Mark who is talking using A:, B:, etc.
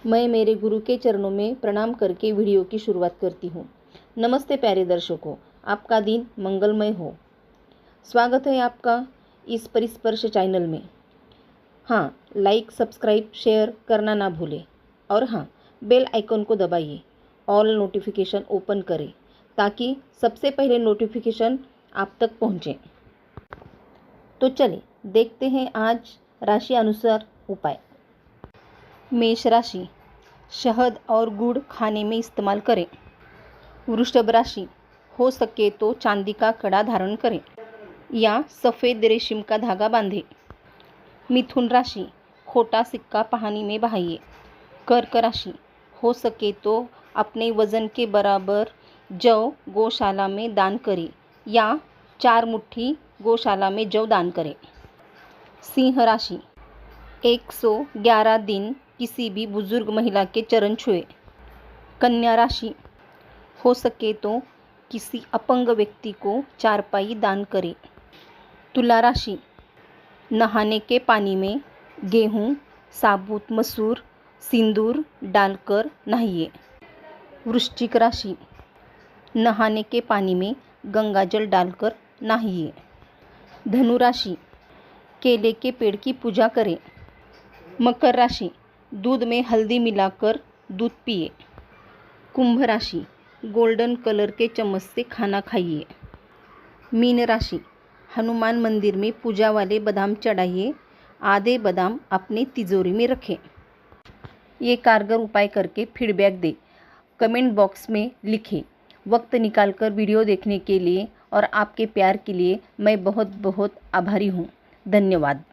A: मैं मेरे गुरु के चरणों में प्रणाम करके वीडियो की शुरुआत करती हूँ। नमस्ते प्यारे दर्शकों, आपका दिन मंगलमय हो। स्वागत है आपका इस परिस्पर्श चैनल में। हाँ, लाइक, सब्सक्राइब, शेयर करना ना भूलें और हाँ, बेल आइकन को दबाइए, ऑल नोटिफिकेशन ओपन करें ताकि सबसे पहले नोटिफिकेशन आप तक पहुँचे। तो चलिए देखते हैं आज राशि अनुसार उपाय। मेष राशि, शहद और गुड़ खाने में इस्तेमाल करें। वृषभ राशि, हो सके तो चांदी का कड़ा धारण करें या सफ़ेद रेशम का धागा बांधें। मिथुन राशि, खोटा सिक्का पानी में बहाइए। कर्क राशि, हो सके तो अपने वजन के बराबर जौ गौशाला में दान करें या 4 मुट्ठी गौशाला में जौ दान करें। सिंह राशि, 111 दिन किसी भी बुजुर्ग महिला के चरण छुए। कन्या राशि, हो सके तो किसी अपंग व्यक्ति को चारपाई दान करें। तुला राशि, नहाने के पानी में गेहूं, साबुत मसूर, सिंदूर डालकर नहाइए। वृश्चिक राशि, नहाने के पानी में गंगाजल डालकर नहाइए। धनु राशि, केले के पेड़ की पूजा करें। मकर राशि, दूध में हल्दी मिलाकर दूध पिए। कुंभ राशि, गोल्डन कलर के चम्मच से खाना खाइए। मीन राशि, हनुमान मंदिर में पूजा वाले बादाम चढ़ाइए। आधे बादाम अपनी तिजोरी में रखें। ये कारगर उपाय करके फीडबैक दें, कमेंट बॉक्स में लिखें। वक्त निकालकर वीडियो देखने के लिए और आपके प्यार के लिए मैं बहुत बहुत आभारी हूँ। धन्यवाद।